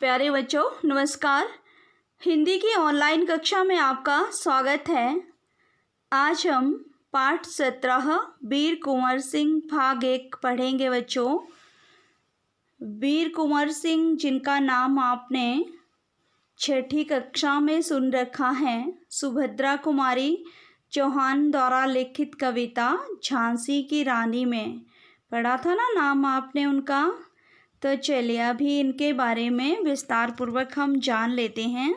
प्यारे बच्चों नमस्कार। हिंदी की ऑनलाइन कक्षा में आपका स्वागत है। आज हम पाठ 17 वीर कुंवर सिंह भाग 1 पढ़ेंगे बच्चों। वीर कुंवर सिंह जिनका नाम आपने छठी कक्षा में सुन रखा है, सुभद्रा कुमारी चौहान द्वारा लिखित कविता झांसी की रानी में पढ़ा था ना नाम आपने उनका। तो चलिए अभी इनके बारे में विस्तार पूर्वक हम जान लेते हैं।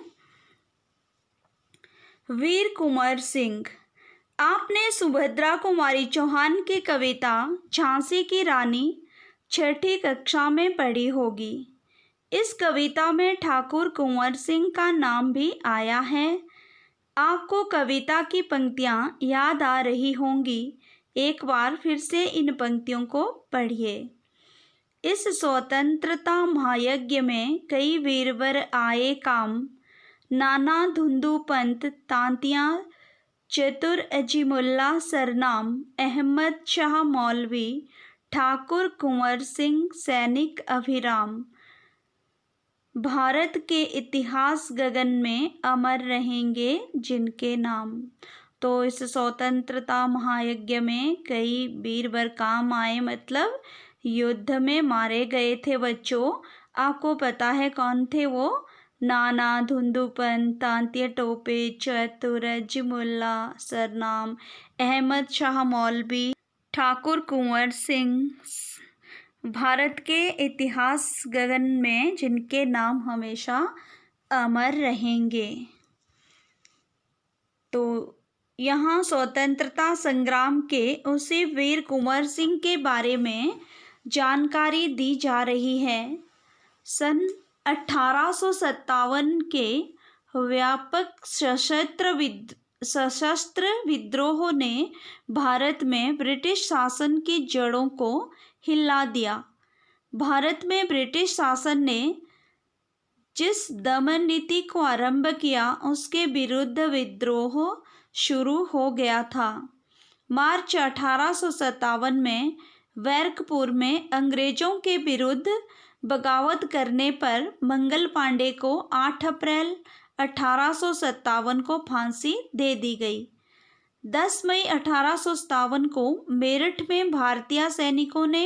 वीर कुंवर सिंह, आपने सुभद्रा कुमारी चौहान की कविता झांसी की रानी छठी कक्षा में पढ़ी होगी। इस कविता में ठाकुर कुंवर सिंह का नाम भी आया है। आपको कविता की पंक्तियाँ याद आ रही होंगी। एक बार फिर से इन पंक्तियों को पढ़िए। इस स्वतंत्रता महायज्ञ में कई वीरवर आए काम, नाना धुंधु पंत तांतिया चतुर अजीमुल्ला सरनाम, अहमद शाह मौलवी ठाकुर कुंवर सिंह सैनिक अभिराम, भारत के इतिहास गगन में अमर रहेंगे जिनके नाम। तो इस स्वतंत्रता महायज्ञ में कई वीरवर काम आए, मतलब युद्ध में मारे गए थे बच्चों। आपको पता है कौन थे वो? नाना धुंधुपन तांतिया टोपे चतुर अजीमुल्ला सरनाम, अहमद शाह मौलवी ठाकुर कुंवर सिंह, भारत के इतिहास गगन में जिनके नाम हमेशा अमर रहेंगे। तो यहाँ स्वतंत्रता संग्राम के उसी वीर कुंवर सिंह के बारे में जानकारी दी जा रही है। सन 1857 के व्यापक सशस्त्र विद्रोह ने भारत में ब्रिटिश शासन की जड़ों को हिला दिया। भारत में ब्रिटिश शासन ने जिस दमन नीति को आरंभ किया उसके विरुद्ध विद्रोह शुरू हो गया था। मार्च 1857 में बैरकपुर में अंग्रेजों के विरुद्ध बगावत करने पर मंगल पांडे को 8 अप्रैल 1857 को फांसी दे दी गई। 10 मई 1857 को मेरठ में भारतीय सैनिकों ने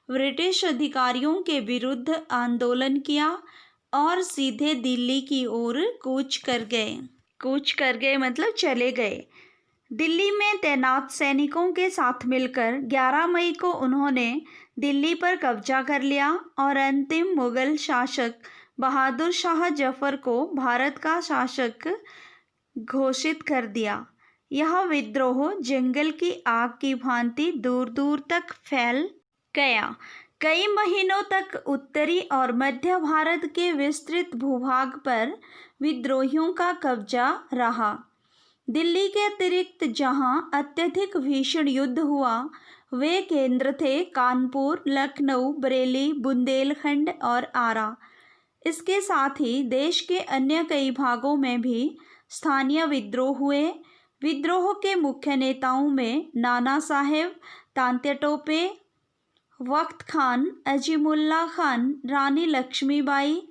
ब्रिटिश अधिकारियों के विरुद्ध आंदोलन किया और सीधे दिल्ली की ओर कूच कर गए मतलब चले गए। दिल्ली में तैनात सैनिकों के साथ मिलकर 11 मई को उन्होंने दिल्ली पर कब्जा कर लिया और अंतिम मुगल शासक बहादुर शाह जफर को भारत का शासक घोषित कर दिया। यह विद्रोह जंगल की आग की भांति दूर दूर तक फैल गया। कई महीनों तक उत्तरी और मध्य भारत के विस्तृत भूभाग पर विद्रोहियों का कब्जा रहा। दिल्ली के अतिरिक्त जहां अत्यधिक भीषण युद्ध हुआ वे केंद्र थे कानपुर, लखनऊ, बरेली, बुंदेलखंड और आरा। इसके साथ ही देश के अन्य कई भागों में भी स्थानीय विद्रोह हुए। विद्रोह के मुख्य नेताओं में नाना साहेब तांत्या टोपे, वक्त खान, अजीमुल्ला खान, रानी लक्ष्मीबाई,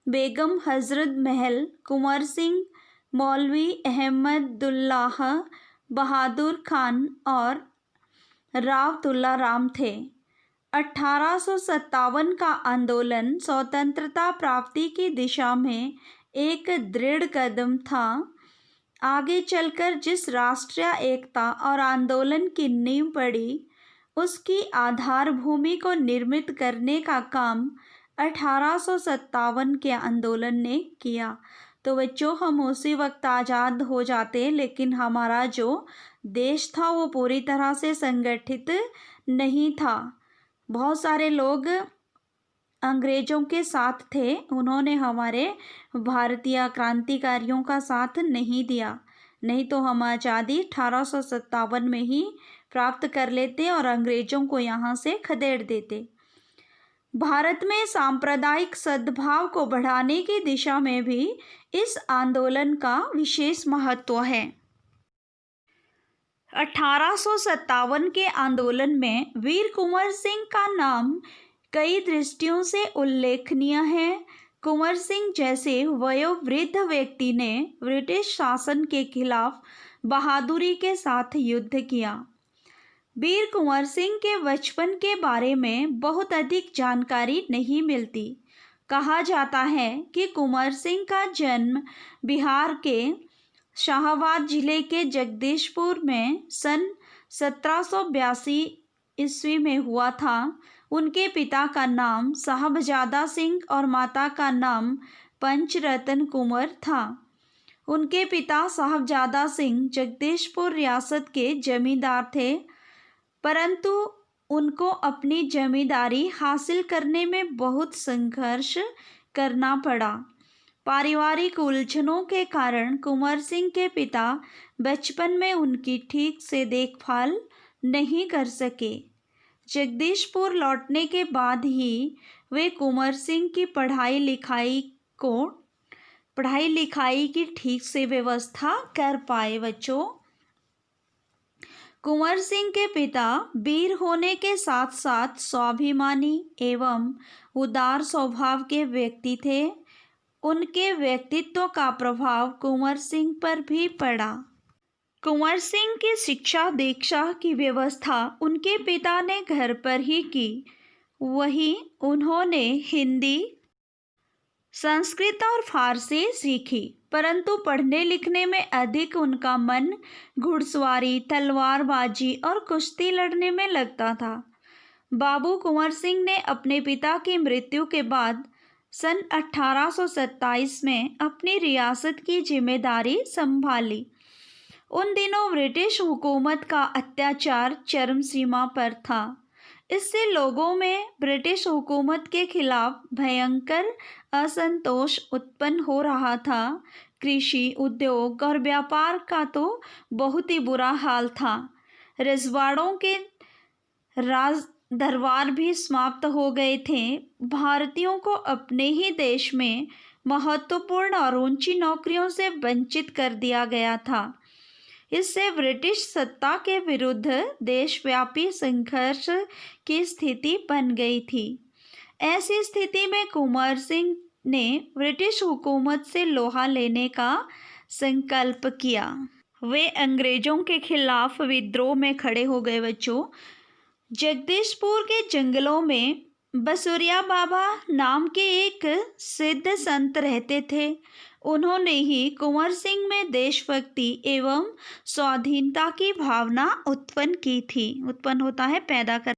बेगम हजरत महल, कुंवर सिंह, मौलवी अहमदुल्लाह बहादुर खान और राव तुल्ला राम थे। 1857 का आंदोलन स्वतंत्रता प्राप्ति की दिशा में एक दृढ़ कदम था। आगे चलकर जिस राष्ट्रीय एकता और आंदोलन की नींव पड़ी उसकी आधार भूमि को निर्मित करने का काम 1857 के आंदोलन ने किया। तो बच्चों हम उसी वक्त आज़ाद हो जाते, लेकिन हमारा जो देश था वो पूरी तरह से संगठित नहीं था। बहुत सारे लोग अंग्रेज़ों के साथ थे, उन्होंने हमारे भारतीय क्रांतिकारियों का साथ नहीं दिया, नहीं तो हम आज़ादी 1857 में ही प्राप्त कर लेते और अंग्रेज़ों को यहाँ से खदेड़ देते। भारत में सांप्रदायिक सद्भाव को बढ़ाने की दिशा में भी इस आंदोलन का विशेष महत्व है। 1857 के आंदोलन में वीर कुंवर सिंह का नाम कई दृष्टियों से उल्लेखनीय है। कुंवर सिंह जैसे वयोवृद्ध व्यक्ति ने ब्रिटिश शासन के खिलाफ बहादुरी के साथ युद्ध किया। वीर कुंवर सिंह के बचपन के बारे में बहुत अधिक जानकारी नहीं मिलती। कहा जाता है कि कुंवर सिंह का जन्म बिहार के शाहाबाद जिले के जगदीशपुर में सन 1782 ईस्वी में हुआ था। उनके पिता का नाम साहबजादा सिंह और माता का नाम पंचरतन कुंवर था। उनके पिता साहबजादा सिंह जगदीशपुर रियासत के जमींदार थे, परंतु उनको अपनी जमींदारी हासिल करने में बहुत संघर्ष करना पड़ा। पारिवारिक उलझनों के कारण कुंवर सिंह के पिता बचपन में उनकी ठीक से देखभाल नहीं कर सके। जगदीशपुर लौटने के बाद ही वे कुंवर सिंह की पढ़ाई लिखाई की ठीक से व्यवस्था कर पाए। बच्चों, कुंवर सिंह के पिता वीर होने के साथ साथ स्वाभिमानी एवं उदार स्वभाव के व्यक्ति थे। उनके व्यक्तित्व का प्रभाव कुंवर सिंह पर भी पड़ा। कुंवर सिंह की शिक्षा दीक्षा की व्यवस्था उनके पिता ने घर पर ही की। वहीं उन्होंने हिंदी, संस्कृत और फारसी सीखी, परंतु पढ़ने लिखने में अधिक उनका मन घुड़सवारी, तलवारबाजी और कुश्ती लड़ने में लगता था। बाबू कुंवर सिंह ने अपने पिता की मृत्यु के बाद सन 1827 में अपनी रियासत की जिम्मेदारी संभाली। उन दिनों ब्रिटिश हुकूमत का अत्याचार चरम सीमा पर था। इससे लोगों में ब्रिटिश हुकूमत के खिलाफ भयंकर असंतोष उत्पन्न हो रहा था। कृषि, उद्योग और व्यापार का तो बहुत ही बुरा हाल था। रजवाड़ों के राज दरबार भी समाप्त हो गए थे। भारतीयों को अपने ही देश में महत्वपूर्ण और ऊंची नौकरियों से वंचित कर दिया गया था। इससे ब्रिटिश सत्ता के विरुद्ध देशव्यापी संघर्ष की स्थिति बन गई थी। ऐसी स्थिति में कुंवर सिंह ने ब्रिटिश हुकूमत से लोहा लेने का संकल्प किया। वे अंग्रेजों के खिलाफ विद्रोह में खड़े हो गए। बच्चों, जगदीशपुर के जंगलों में बसुरिया बाबा नाम के एक सिद्ध संत रहते थे। उन्होंने ही कुंवर सिंह में देशभक्ति एवं स्वाधीनता की भावना उत्पन्न होता है, पैदा कर।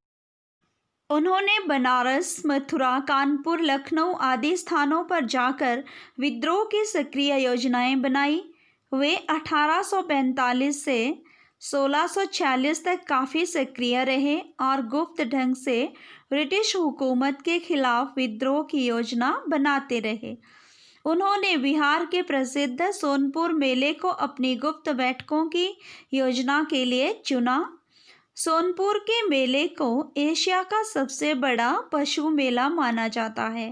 उन्होंने बनारस, मथुरा, कानपुर, लखनऊ आदि स्थानों पर जाकर विद्रोह की सक्रिय योजनाएं बनाई। वे 1845 से 1646 तक काफ़ी सक्रिय रहे और गुप्त ढंग से ब्रिटिश हुकूमत के खिलाफ विद्रोह की योजना बनाते रहे। उन्होंने बिहार के प्रसिद्ध सोनपुर मेले को अपनी गुप्त बैठकों की योजना के लिए चुना। सोनपुर के मेले को एशिया का सबसे बड़ा पशु मेला माना जाता है।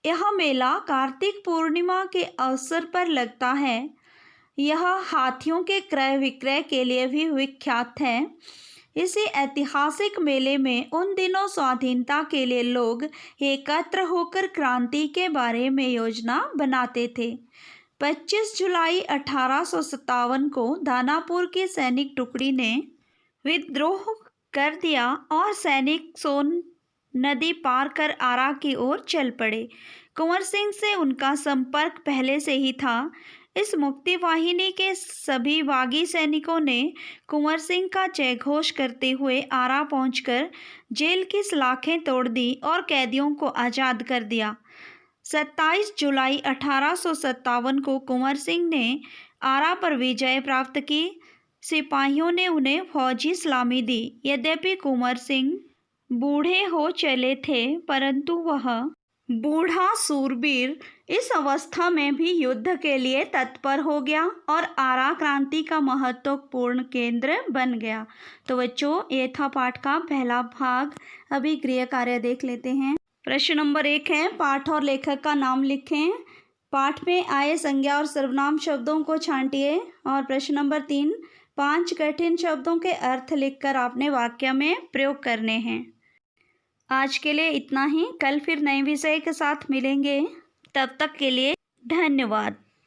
यह मेला कार्तिक पूर्णिमा के अवसर पर लगता है। यह हाथियों के क्रय विक्रय के लिए भी विख्यात है। इसी ऐतिहासिक मेले में उन दिनों स्वाधीनता के लिए लोग एकत्र होकर क्रांति के बारे में योजना बनाते थे। 25 जुलाई 1857 को दानापुर की सैनिक टुकड़ी ने विद्रोह कर दिया और सैनिक सोन नदी पार कर आरा की ओर चल पड़े। कुंवर सिंह से उनका संपर्क पहले से ही था। इस मुक्ति वाहिनी के सभी बागी सैनिकों ने कुंवर सिंह का जयघोष करते हुए आरा पहुंचकर जेल की सलाखें तोड़ दी और कैदियों को आज़ाद कर दिया। 27 जुलाई 1857 को कुंवर सिंह ने आरा पर विजय प्राप्त की। सिपाहियों ने उन्हें फौजी सलामी दी। यद्यपि कुंवर सिंह बूढ़े हो चले थे, परंतु वह बूढ़ा सूरवीर इस अवस्था में भी युद्ध के लिए तत्पर हो गया और आरा क्रांति का महत्वपूर्ण केंद्र बन गया। तो बच्चों, ये था पाठ का पहला भाग। अभी गृह कार्य देख लेते हैं। प्रश्न नंबर 1 है, पाठ और लेखक का नाम लिखें। पाठ में आए संज्ञा और सर्वनाम शब्दों को छांटिए। और प्रश्न नंबर 3, 5 कठिन शब्दों के अर्थ लिखकर आपने वाक्य में प्रयोग करने हैं। आज के लिए इतना ही। कल फिर नए विषय के साथ मिलेंगे। तब तक के लिए धन्यवाद।